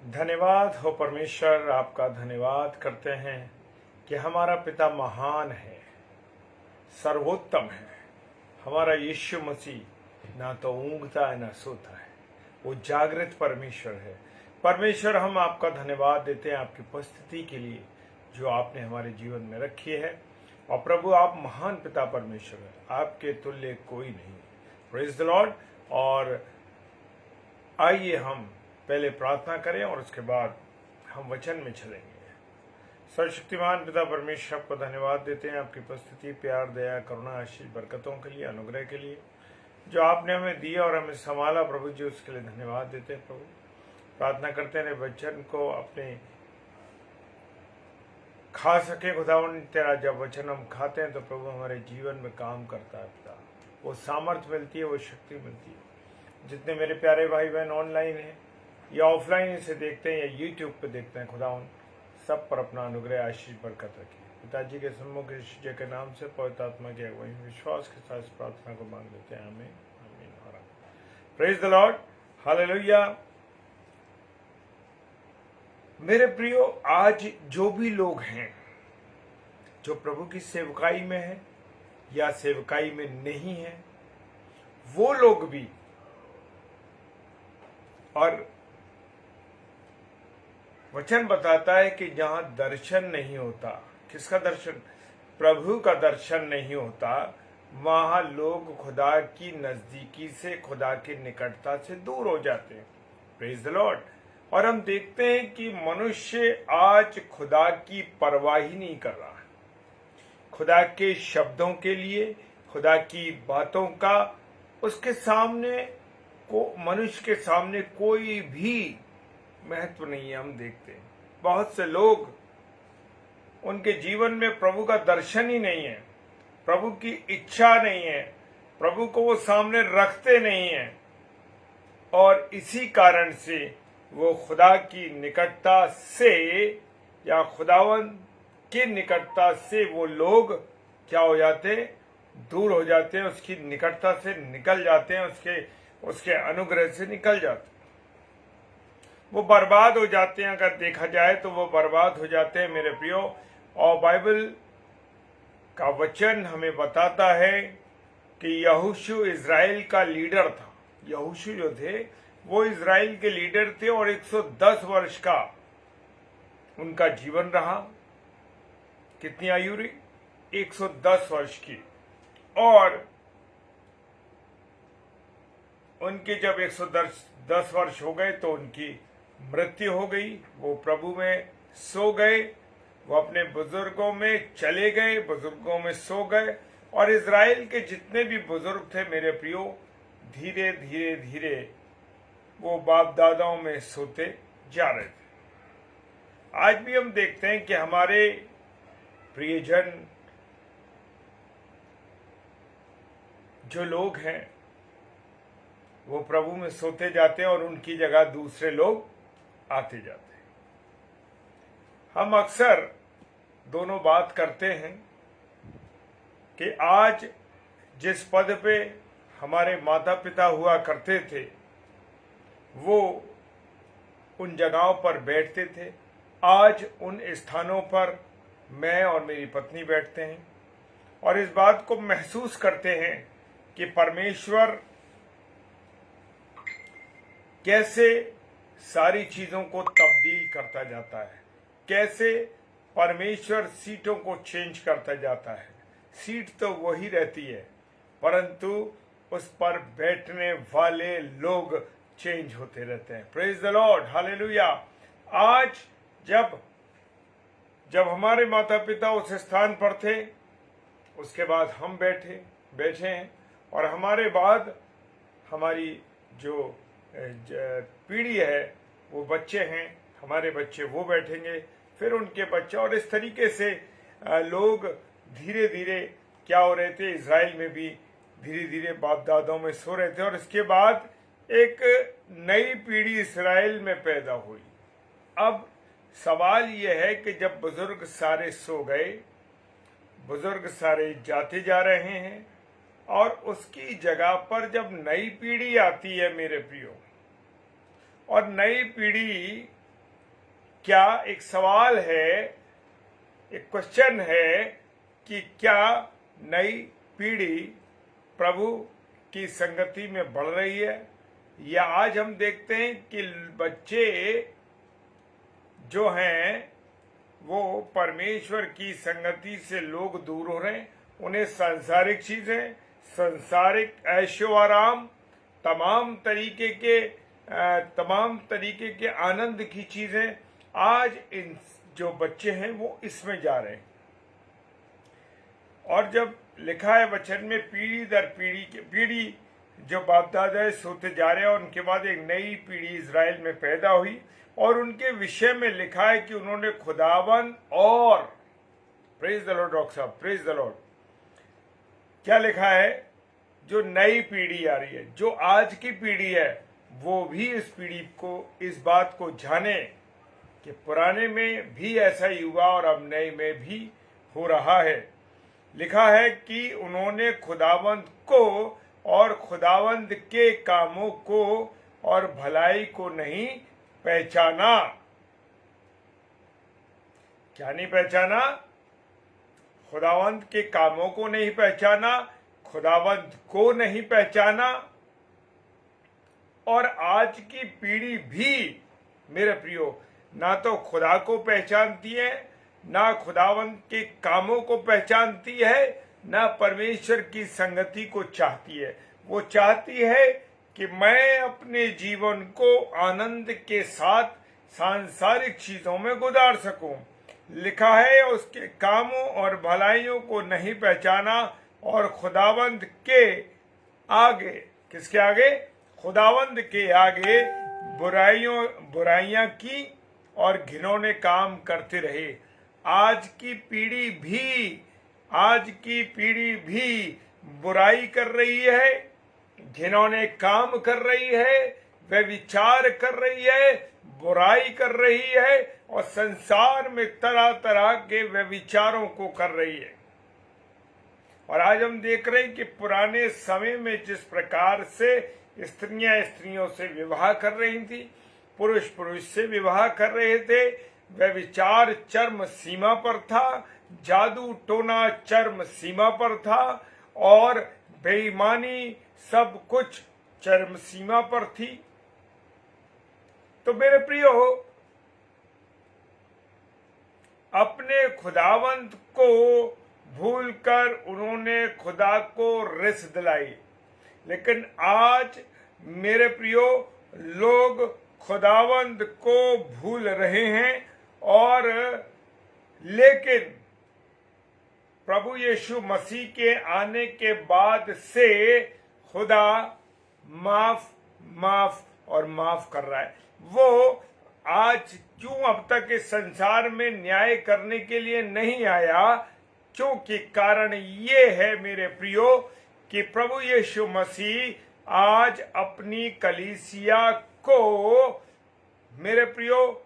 धन्यवाद हो परमेश्वर, आपका धन्यवाद करते हैं कि हमारा पिता महान है, सर्वोत्तम है। हमारा यीशु मसीह ना तो ऊँघता है ना सोता है, वो जागृत परमेश्वर है। परमेश्वर, हम आपका धन्यवाद देते हैं आपकी उपस्थिति के लिए जो आपने हमारे जीवन में रखी है। और प्रभु, आप महान पिता परमेश्वर है, आपके तुल्य कोई नहीं। Praise the Lord. और आइए हम पहले प्रार्थना करें और उसके बाद हम वचन में चलेंगे। सर्वशक्तिमान पिता परमेश्वर, आपको धन्यवाद देते हैं आपकी उपस्थिति, प्यार, दया, करुणा, आशीष, बरकतों के लिए, अनुग्रह के लिए जो आपने हमें दिया और हमें संभाला। प्रभु जी, उसके लिए धन्यवाद देते हैं। प्रभु, प्रार्थना करते हैं वचन को अपने खा सके खुदावन। तेरा जब वचन हम खाते हैं तो प्रभु हमारे जीवन में काम करता है पिता, वो सामर्थ्य मिलती है, वो शक्ति मिलती है। जितने मेरे प्यारे भाई बहन ऑनलाइन हैं या ऑफलाइन इसे देखते हैं या यूट्यूब पे देखते हैं, खुदावन सब पर अपना अनुग्रह, आशीष, बरकत रखिए। पिताजी के सम्मुख यीशु जी के नाम से पवित्र आत्मा की अगुवाई में विश्वास के साथ इस प्रार्थना को मांग लेते हैं। आमीन, आमीन और आमीन। Praise the Lord, hallelujah. मेरे प्रियो, आज जो भी लोग हैं जो प्रभु की सेवकाई में है या सेवकाई में नहीं है, वो लोग भी, और वचन बताता है कि जहां दर्शन नहीं होता, किसका दर्शन? प्रभु का दर्शन नहीं होता, वहां लोग खुदा की नजदीकी से, खुदा की निकटता से दूर हो जाते हैं। Praise the Lord. और हम देखते हैं कि मनुष्य आज खुदा की परवाह ही नहीं कर रहा है। खुदा के शब्दों के लिए, खुदा की बातों का उसके सामने को, मनुष्य के सामने कोई भी महत्व नहीं है। हम देखते हैं बहुत से लोग, उनके जीवन में प्रभु का दर्शन ही नहीं है, प्रभु की इच्छा नहीं है, प्रभु को वो सामने रखते नहीं है, और इसी कारण से वो खुदा की निकटता से या खुदावन की निकटता से वो लोग क्या हो जाते हैं? दूर हो जाते हैं, उसकी निकटता से निकल जाते हैं, उसके अनुग्रह से निकल जाते हैं, वो बर्बाद हो जाते हैं। अगर देखा जाए तो वो बर्बाद हो जाते हैं मेरे प्रियो। और बाइबल का वचन हमें बताता है कि यहोशू इज़राइल का लीडर था। यहोशू जो थे वो इज़राइल के लीडर थे और 110 वर्ष का उनका जीवन रहा। कितनी आयु रही? 110 वर्ष की। और उनके जब 110 वर्ष हो गए तो उनकी मृत्यु हो गई। वो प्रभु में सो गए, वो अपने बुजुर्गों में चले गए, बुजुर्गों में सो गए। और इज़राइल के जितने भी बुजुर्ग थे मेरे प्रियो, धीरे धीरे धीरे वो बाप दादाओं में सोते जा रहे थे। आज भी हम देखते हैं कि हमारे प्रियजन जो लोग हैं वो प्रभु में सोते जाते हैं और उनकी जगह दूसरे लोग आते जाते हैं। हम अक्सर दोनों बात करते हैं कि आज जिस पद पे हमारे माता पिता हुआ करते थे वो उन जगहों पर बैठते थे, आज उन स्थानों पर मैं और मेरी पत्नी बैठते हैं और इस बात को महसूस करते हैं कि परमेश्वर कैसे सारी चीजों को तब्दील करता जाता है, कैसे परमेश्वर सीटों को चेंज करता जाता है। सीट तो वही रहती है परंतु उस पर बैठने वाले लोग चेंज होते रहते हैं। Praise the Lord, hallelujah. आज जब हमारे माता पिता उस स्थान पर थे, उसके बाद हम बैठे हैं और हमारे बाद हमारी जो पीढ़ी है वो बच्चे हैं, हमारे बच्चे वो बैठेंगे, फिर उनके बच्चे, और इस तरीके से लोग धीरे धीरे क्या हो रहे थे, इज़राइल में भी धीरे धीरे बाप दादाओं में सो रहे थे और इसके बाद एक नई पीढ़ी इस्राएल में पैदा हुई। अब सवाल यह है कि जब बुजुर्ग सारे सो गए, बुजुर्ग सारे जाते जा रहे हैं और उसकी जगह पर जब नई पीढ़ी आती है मेरे प्रियो, और नई पीढ़ी क्या एक सवाल है, एक क्वेश्चन है कि क्या नई पीढ़ी प्रभु की संगति में बढ़ रही है, या आज हम देखते हैं कि बच्चे जो हैं वो परमेश्वर की संगति से लोग दूर हो रहे हैं। उन्हें सांसारिक चीजें, सांसारिक ऐशो आराम, तमाम तरीके के आनंद की चीजें, आज इन जो बच्चे हैं वो इसमें जा रहे हैं। और जब लिखा है वचन में पीढ़ी दर पीढ़ी जो बाप दादा सोते जा रहे हैं, और उनके बाद एक नई पीढ़ी इजराइल में पैदा हुई, और उनके विषय में लिखा है कि उन्होंने खुदावन और प्रेज द लॉर्ड, डॉक्टर साहब प्रेज द लॉर्ड, क्या लिखा है, जो नई पीढ़ी आ रही है, जो आज की पीढ़ी है, वो भी इस पीढ़ी को इस बात को जाने कि पुराने में भी ऐसा ही हुआ और अब नए में भी हो रहा है। लिखा है कि उन्होंने खुदावंद को और खुदावंद के कामों को और भलाई को नहीं पहचाना। क्या नहीं पहचाना? खुदावंद के कामों को नहीं पहचाना, खुदावंद को नहीं पहचाना। और आज की पीढ़ी भी मेरे प्रियो ना तो खुदा को पहचानती है, ना खुदावंद के कामों को पहचानती है, ना परमेश्वर की संगति को चाहती है। वो चाहती है कि मैं अपने जीवन को आनंद के साथ सांसारिक चीजों में गुजार सकूं। लिखा है उसके कामों और भलाइयों को नहीं पहचाना, और खुदावंद के आगे, किसके आगे? खुदावंद के आगे बुराइयां की और घिनौने काम करते रहे। आज की पीढ़ी भी बुराई कर रही है, घिनौने काम कर रही है, व्यभिचार कर रही है, बुराई कर रही है, और संसार में तरह तरह के व्यभिचारों को कर रही है। और आज हम देख रहे हैं कि पुराने समय में जिस प्रकार से स्त्रियां स्त्रियों से विवाह कर रही थी, पुरुष पुरुष से विवाह कर रहे थे, व्यभिचार चरम सीमा पर था, जादू टोना चरम सीमा पर था, और बेईमानी सब कुछ चरम सीमा पर थी। तो मेरे प्रियो, अपने खुदावंत को भूलकर उन्होंने खुदा को रिस दिलाई। लेकिन आज मेरे प्रियो, लोग खुदावंद को भूल रहे हैं, और लेकिन प्रभु यीशु मसीह के आने के बाद से खुदा माफ कर रहा है। वो आज क्यों अब तक इस संसार में न्याय करने के लिए नहीं आया? क्योंकि कारण ये है मेरे प्रियो कि प्रभु यीशु मसीह आज अपनी कलीसिया को मेरे प्रियो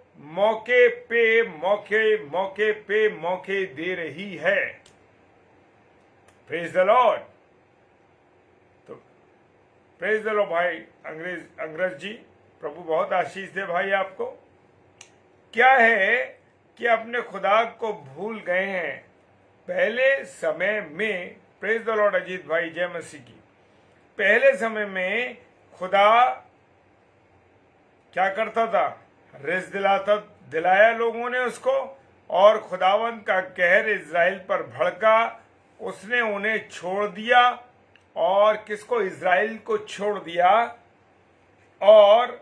मौके दे रही है। Praise the Lord. तो प्रेज द लॉर्ड भाई अंग्रेज जी, प्रभु बहुत आशीष दे भाई आपको। क्या है कि अपने खुदा को भूल गए हैं। पहले समय में, प्रेज द लॉर्ड अजीत भाई, जय मसीह की, पहले समय में खुदा क्या करता था? रिस दिलाया लोगों ने उसको, और खुदावंद का कहर इज़राइल पर भड़का, उसने उन्हें छोड़ दिया। और किसको? इज़राइल को छोड़ दिया, और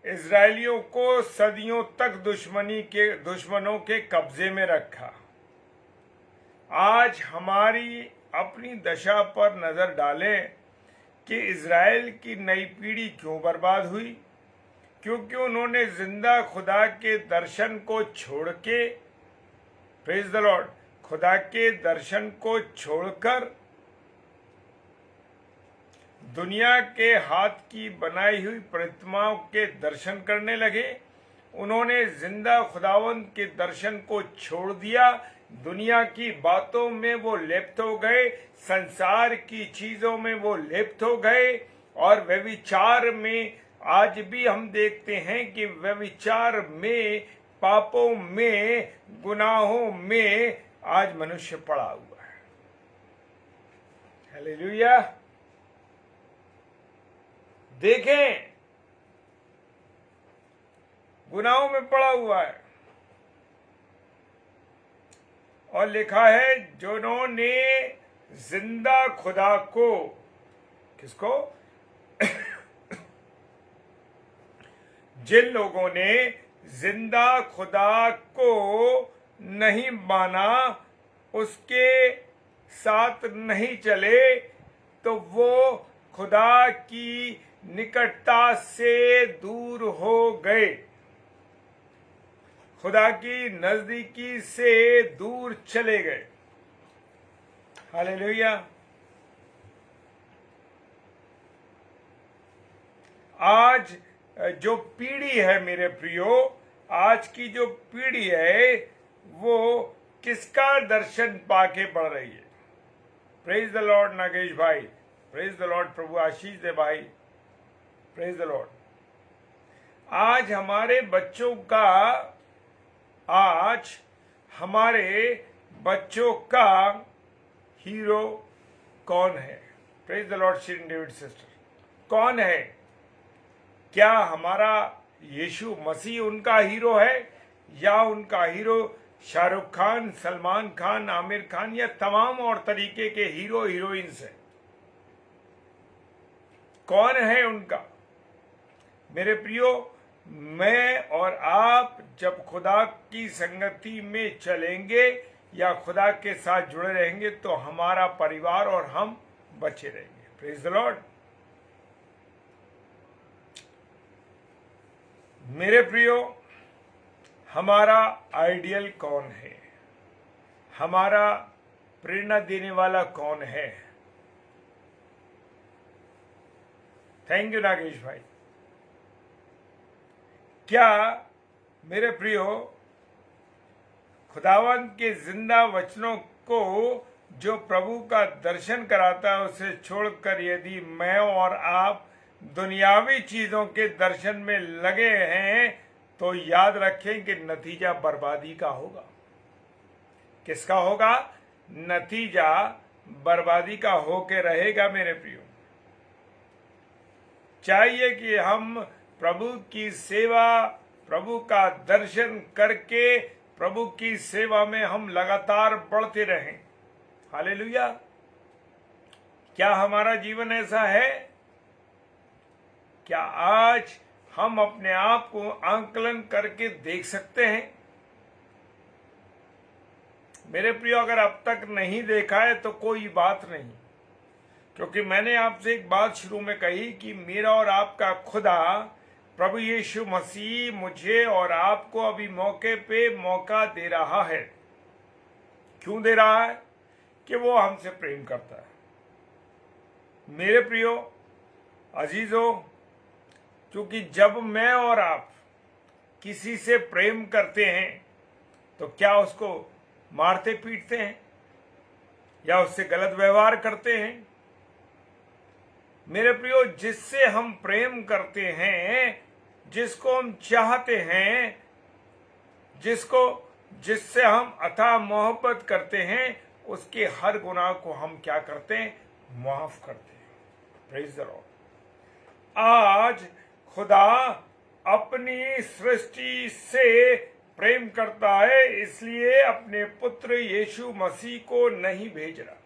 इज़राइलियों को सदियों तक दुश्मनों के कब्जे में रखा। आज हमारी अपनी दशा पर नजर डालें कि इज़राइल की नई पीढ़ी क्यों बर्बाद हुई। क्योंकि उन्होंने जिंदा खुदा के दर्शन को छोड़ के, प्रेज द लॉर्ड, खुदा के दर्शन को छोड़कर दुनिया के हाथ की बनाई हुई प्रतिमाओं के दर्शन करने लगे। उन्होंने जिंदा खुदावंद के दर्शन को छोड़ दिया, दुनिया की बातों में वो लिप्त हो गए, संसार की चीजों में वो लिप्त हो गए, और व्यभिचार में आज भी हम देखते हैं कि व्यभिचार में पापों में, गुनाहों में आज मनुष्य पड़ा हुआ है। हालेलुया। देखें, गुनाहों में पड़ा हुआ है। और लिखा है, जिन्होंने जिंदा खुदा को, किसको? जिन लोगों ने जिंदा खुदा को नहीं माना, उसके साथ नहीं चले, तो वो खुदा की निकटता से दूर हो गए, खुदा की नजदीकी से दूर चले गए। हालेलुया। आज जो पीढ़ी है मेरे प्रियो, आज की जो पीढ़ी है वो किसका दर्शन पाके बढ़ रही है? प्रेज द लॉर्ड नागेश भाई, प्रेज द लॉर्ड, प्रभु आशीष दे भाई, प्रेज द लॉर्ड। आज हमारे बच्चों का हीरो कौन है? Praise the Lord Shirin David sister, कौन है? क्या हमारा यीशु मसीह उनका हीरो है, या उनका हीरो शाहरुख खान, सलमान खान, आमिर खान, या तमाम और तरीके के हीरो हीरोइंस हैं? कौन है उनका? मेरे प्रियो, मैं और आप जब खुदा की संगति में चलेंगे या खुदा के साथ जुड़े रहेंगे तो हमारा परिवार और हम बचे रहेंगे। Praise the Lord. मेरे प्रियो, हमारा आइडियल कौन है? हमारा प्रेरणा देने वाला कौन है? थैंक यू नागेश भाई। क्या मेरे प्रियो, खुदावंत के जिंदा वचनों को जो प्रभु का दर्शन कराता है उसे छोड़कर यदि मैं और आप दुनियावी चीजों के दर्शन में लगे हैं तो याद रखें कि नतीजा बर्बादी का होगा। किसका होगा? नतीजा बर्बादी का होके रहेगा। मेरे प्रियो, चाहिए कि हम प्रभु की सेवा, प्रभु का दर्शन करके प्रभु की सेवा में हम लगातार बढ़ते रहें। हालेलुया। क्या हमारा जीवन ऐसा है? क्या आज हम अपने आप को आंकलन करके देख सकते हैं? मेरे प्रियो, अगर अब तक नहीं देखा है तो कोई बात नहीं, क्योंकि मैंने आपसे एक बात शुरू में कही कि मेरा और आपका खुदा प्रभु यीशु मसीह मुझे और आपको अभी मौके पे मौका दे रहा है। क्यों दे रहा है? कि वो हमसे प्रेम करता है। मेरे प्रियो अजीजों, क्योंकि जब मैं और आप किसी से प्रेम करते हैं तो क्या उसको मारते पीटते हैं या उससे गलत व्यवहार करते हैं? मेरे प्रियो, जिससे हम प्रेम करते हैं, जिसको हम चाहते हैं, जिससे हम अथाह मोहब्बत करते हैं, उसके हर गुनाह को हम क्या करते हैं? माफ करते हैं। Praise the Lord. आज खुदा अपनी सृष्टि से प्रेम करता है, इसलिए अपने पुत्र यीशु मसीह को नहीं भेज रहा।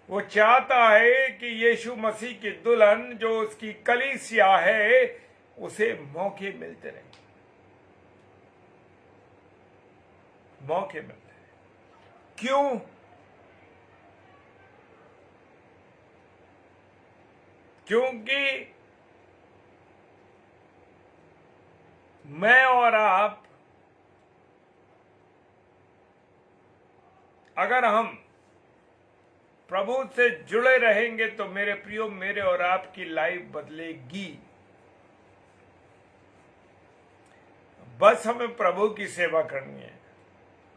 वो चाहता है कि यीशु मसीह की दुल्हन जो उसकी कलीसिया है उसे मौके मिलते रहे, मौके मिलते रहे। क्यों? क्योंकि मैं और आप अगर हम प्रभु से जुड़े रहेंगे तो मेरे प्रियो, मेरे और आपकी लाइफ बदलेगी। बस हमें प्रभु की सेवा करनी है।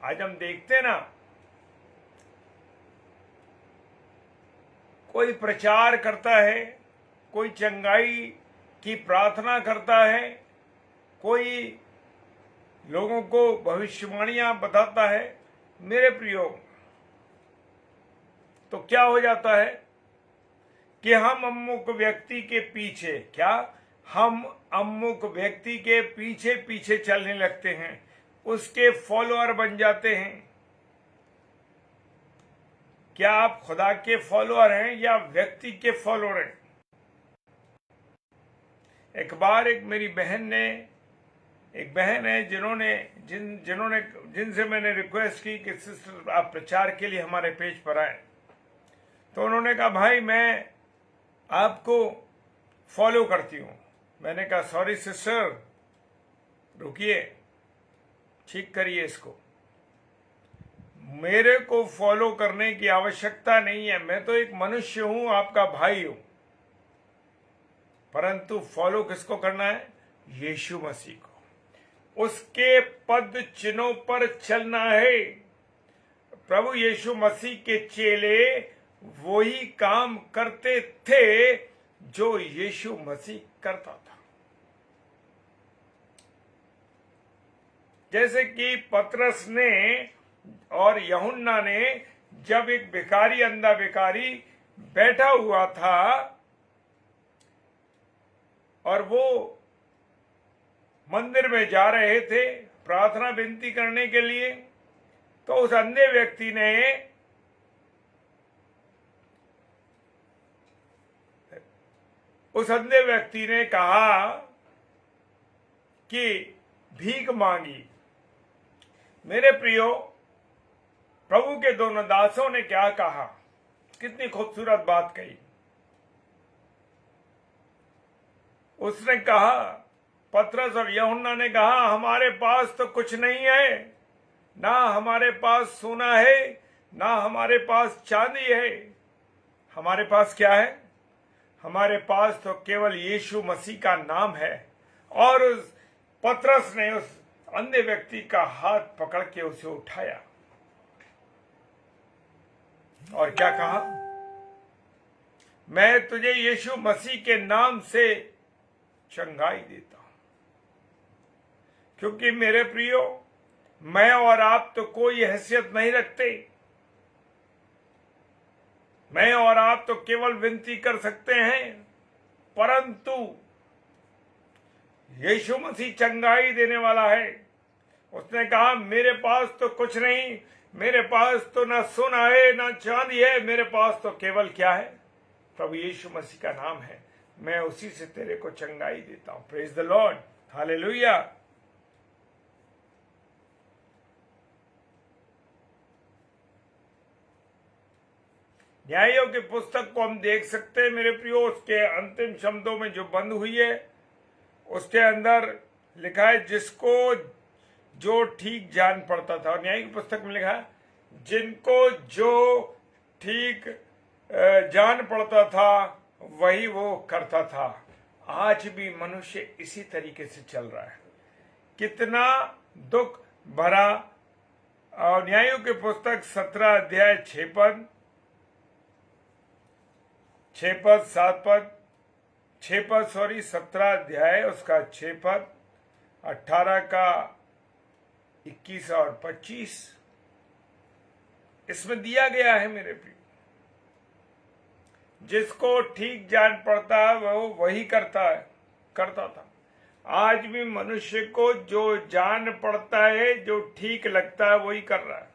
आज हम देखते हैं ना, कोई प्रचार करता है, कोई चंगाई की प्रार्थना करता है, कोई लोगों को भविष्यवाणियां बताता है, मेरे प्रियो, तो क्या हो जाता है कि हम अमुक व्यक्ति के पीछे, क्या हम अमुक व्यक्ति के पीछे पीछे चलने लगते हैं, उसके फॉलोअर बन जाते हैं। क्या आप खुदा के फॉलोअर हैं या व्यक्ति के फॉलोअर हैं? एक बार एक मेरी बहन है जिनसे मैंने रिक्वेस्ट की कि सिस्टर आप प्रचार के लिए हमारे पेज पर आए, तो उन्होंने कहा भाई मैं आपको फॉलो करती हूं। मैंने कहा सॉरी सिस्टर, रुकिए, ठीक करिए इसको। मेरे को फॉलो करने की आवश्यकता नहीं है, मैं तो एक मनुष्य हूं, आपका भाई हूं, परंतु फॉलो किसको करना है? यीशु मसीह को, उसके पद चिन्हों पर चलना है। प्रभु यीशु मसीह के चेले वही काम करते थे जो यीशु मसीह करता था। जैसे कि पतरस ने और यूहन्ना ने, जब एक भिखारी, अंधा भिखारी बैठा हुआ था और वो मंदिर में जा रहे थे प्रार्थना विनती करने के लिए, तो उस अंधे व्यक्ति ने कहा कि भीख मांगी। मेरे प्रियो, प्रभु के दोनों दासों ने क्या कहा? कितनी खूबसूरत बात कही। उसने कहा, पतरस और यूहन्ना ने कहा, हमारे पास तो कुछ नहीं है, ना हमारे पास सोना है, ना हमारे पास चांदी है। हमारे पास क्या है? हमारे पास तो केवल यीशु मसीह का नाम है। और उस पतरस ने उस अंधे व्यक्ति का हाथ पकड़ के उसे उठाया और क्या कहा? मैं तुझे यीशु मसीह के नाम से चंगाई देता हूं। क्योंकि मेरे प्रियो, मैं और आप तो कोई हैसियत नहीं रखते। मैं और आप तो केवल विनती कर सकते हैं, परंतु यीशु मसीह चंगाई देने वाला है। उसने कहा, मेरे पास तो कुछ नहीं, मेरे पास तो ना सोना है ना चांदी है, मेरे पास तो केवल क्या है? प्रभु यीशु मसीह का नाम है। मैं उसी से तेरे को चंगाई देता हूं। Praise the Lord, hallelujah. न्यायों की पुस्तक को हम देख सकते हैं मेरे प्रियो, उसके अंतिम शब्दों में जो बंद हुई है, उसके अंदर लिखा है, जिसको जो ठीक जान पड़ता था। और न्याय की पुस्तक में लिखा है, जिनको जो ठीक जान पड़ता था वही वो करता था। आज भी मनुष्य इसी तरीके से चल रहा है। कितना दुख भरा। और न्यायों की पुस्तक 17 अध्याय 6 पद 17 अध्याय उसका 6 पद, 18 का 21 और 25 इसमें दिया गया है मेरे प्रिय। जिसको ठीक जान पड़ता है वो वही करता था। आज भी मनुष्य को जो जान पड़ता है, जो ठीक लगता है, वही कर रहा है।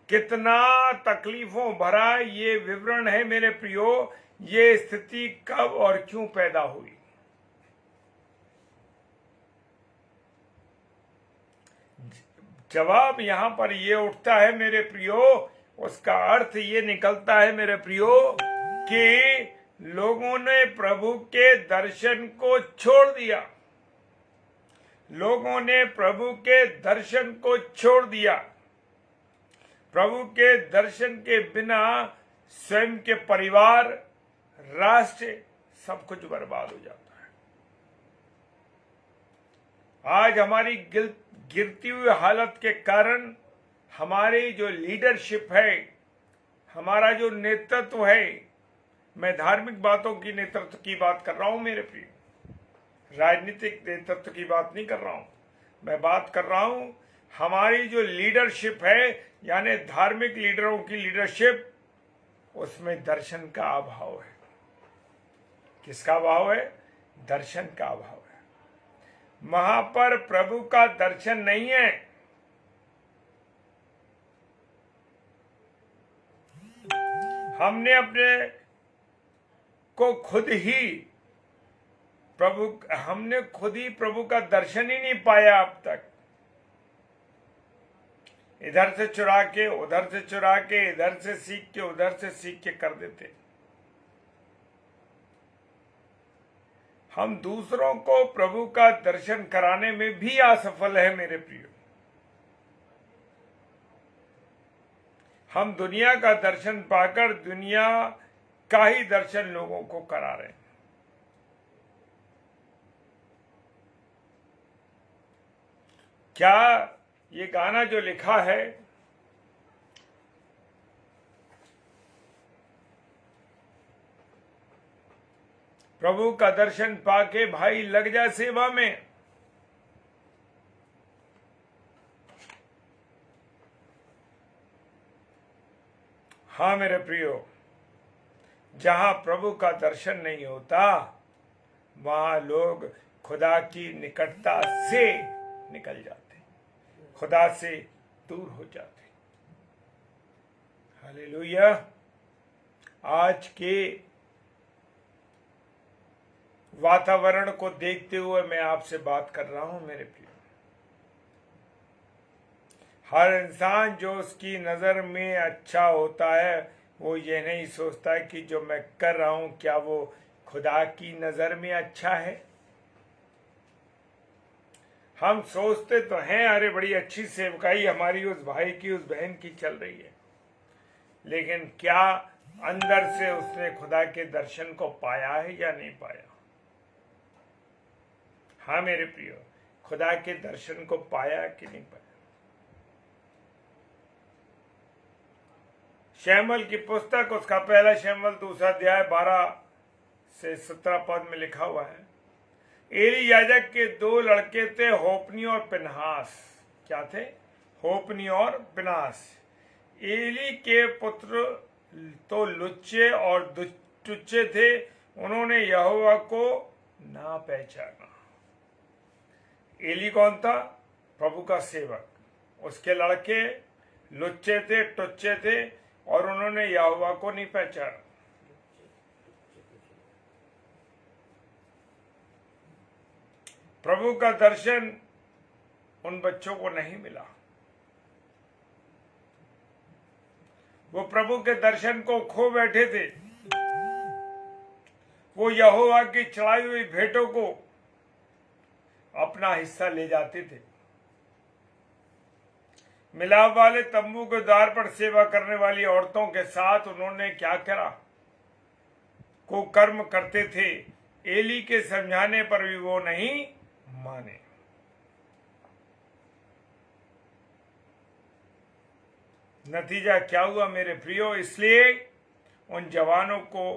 कितना तकलीफों भरा ये विवरण है मेरे प्रियो। ये स्थिति कब और क्यों पैदा हुई? जवाब यहां पर ये उठता है मेरे प्रियो, उसका अर्थ ये निकलता है मेरे प्रियो कि लोगों ने प्रभु के दर्शन को छोड़ दिया। लोगों ने प्रभु के दर्शन को छोड़ दिया। प्रभु के दर्शन के बिना स्वयं के परिवार, राष्ट्र, सब कुछ बर्बाद हो जाता है। आज हमारी गिरती हुई हालत के कारण हमारी जो लीडरशिप है, हमारा जो नेतृत्व है, मैं धार्मिक बातों की नेतृत्व की बात कर रहा हूं मेरे प्रिय, राजनीतिक नेतृत्व की बात नहीं कर रहा हूं। मैं बात कर रहा हूं हमारी जो लीडरशिप है, यानी धार्मिक लीडरों की लीडरशिप, उसमें दर्शन का अभाव है। किसका अभाव है? दर्शन का अभाव है। वहां पर प्रभु का दर्शन नहीं है। हमने अपने को खुद ही प्रभु का दर्शन ही नहीं पाया अब तक। इधर से चुरा के, उधर से चुरा के, इधर से सीख के, उधर से सीख के कर देते। हम दूसरों को प्रभु का दर्शन कराने में भी असफल है मेरे प्रियो। हम दुनिया का दर्शन पाकर दुनिया का ही दर्शन लोगों को करा रहे हैं। क्या ये गाना जो लिखा है, प्रभु का दर्शन पाके भाई लग जा सेवा में, हाँ मेरे प्रियो, जहां प्रभु का दर्शन नहीं होता वहां लोग खुदा की निकटता से निकल जाते, खुदा से दूर हो जाते। हालेलुया। आज के वातावरण को देखते हुए मैं आपसे बात कर रहा हूं मेरे प्रिय। हर इंसान जो उसकी नजर में अच्छा होता है वो ये नहीं सोचता कि जो मैं कर रहा हूं क्या वो खुदा की नजर में अच्छा है। हम सोचते तो हैं अरे बड़ी अच्छी सेवकाई हमारी उस भाई की, उस बहन की चल रही है, लेकिन क्या अंदर से उसने खुदा के दर्शन को पाया है या नहीं पाया? हाँ मेरे प्रियो, खुदा के दर्शन को पाया कि नहीं पाया? शैमुएल की पुस्तक, उसका पहला शैमुएल 2 अध्याय 12 से 17 पद में लिखा हुआ है, एली याजक के 2 लड़के थे, होपनी और पिनहास। क्या थे? होपनी और पिनहास। एली के पुत्र तो लुच्चे और टुच्चे थे, उन्होंने यहोवा को ना पहचाना। एली कौन था? प्रभु का सेवक। उसके लड़के लुच्चे थे, टुच्चे थे और उन्होंने यहोवा को नहीं पहचाना। प्रभु का दर्शन उन बच्चों को नहीं मिला। वो प्रभु के दर्शन को खो बैठे थे। वो यहोवा की चढ़ाई हुई भेंटों को अपना हिस्सा ले जाते थे। मिलाप वाले तंबू के द्वार पर सेवा करने वाली औरतों के साथ उन्होंने क्या करा? को कर्म करते थे। एली के समझाने पर भी वो नहीं माने। नतीजा क्या हुआ मेरे प्रियो? इसलिए उन जवानों को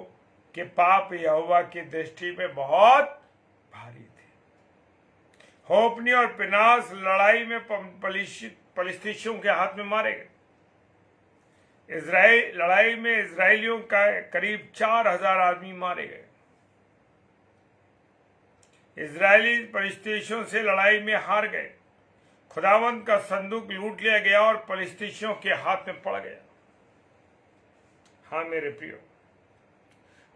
के पाप यहोवा की दृष्टि में बहुत भारी थे। होपनी और पिनास लड़ाई में पलिस्तीशियों के हाथ में मारे गए। लड़ाई में इजरायलियों का करीब 4000 आदमी मारे गए। इजरायली पलिस्तीशियों से लड़ाई में हार गए। खुदावंद का संदूक लूट लिया गया और पलिस्तीशियों के हाथ में पड़ गया। हाँ मेरे प्रियो,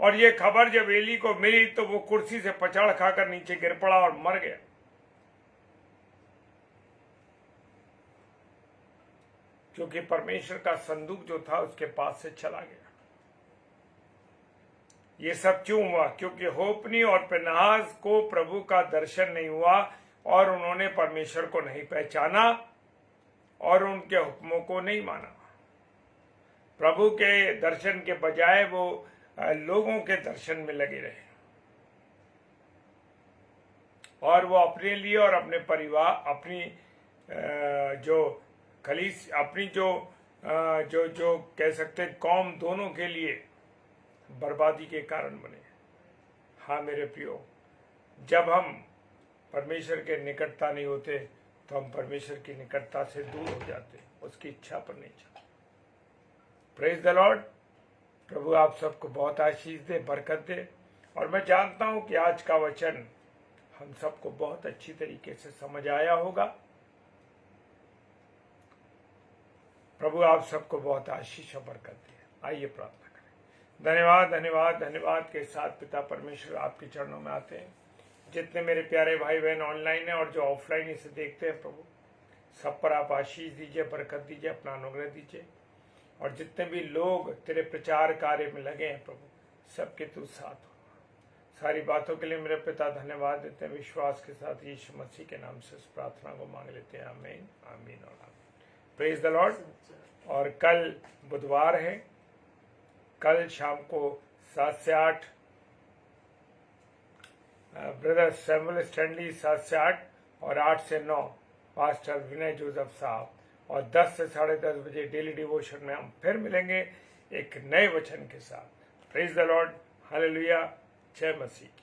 और ये खबर जब एली को मिली तो वो कुर्सी से पछाड़ खाकर नीचे गिर पड़ा और मर गया। क्योंकि परमेश्वर का संदूक जो था उसके पास से चला गया। ये सब क्यों हुआ? क्योंकि होपनी और पिनहास को प्रभु का दर्शन नहीं हुआ और उन्होंने परमेश्वर को नहीं पहचाना और उनके हुक्मों को नहीं माना। प्रभु के दर्शन के बजाय वो लोगों के दर्शन में लगे रहे और वो अपने लिए और अपने परिवार, अपनी अपनी जो कह सकते हैं कौम, दोनों के लिए बर्बादी के कारण बने। हाँ मेरे प्रियो, जब हम परमेश्वर के निकटता नहीं होते तो हम परमेश्वर की निकटता से दूर हो जाते, उसकी इच्छा पर नहीं चलते। Praise the Lord. प्रभु आप सबको बहुत आशीष दे, बरकत दे। और मैं जानता हूं कि आज का वचन हम सबको बहुत अच्छी तरीके से समझ आया होगा। प्रभु आप सबको बहुत आशीष और बरकत दे। आइए प्रार्थना करें। धन्यवाद धन्यवाद धन्यवाद के साथ पिता परमेश्वर आपके चरणों में आते हैं। जितने मेरे प्यारे भाई बहन ऑनलाइन है और जो ऑफलाइन इसे देखते हैं, प्रभु सब पर आप आशीष दीजिए, बरकत दीजिए, अपना अनुग्रह दीजिए। और जितने भी लोग तेरे प्रचार कार्य में लगे हैं, प्रभु सबके तू साथ हो। सारी बातों के लिए मेरे पिता धन्यवाद देते हैं। विश्वास के साथ यीशु मसीह के नाम से इस प्रार्थना को मांग लेते हैं। आमीन आमीन और आमीन। Praise the Lord. और कल बुधवार है, कल शाम को 7 से 8 ब्रदर सैमुअल स्टैंडली, 7 से 8 और 8 से 9 पास्टर विनय जोसेफ साहब, और 10 से 10:30 बजे डेली डिवोशन में हम फिर मिलेंगे एक नए वचन के साथ। Praise the Lord. हालेलुया। जय मसीह।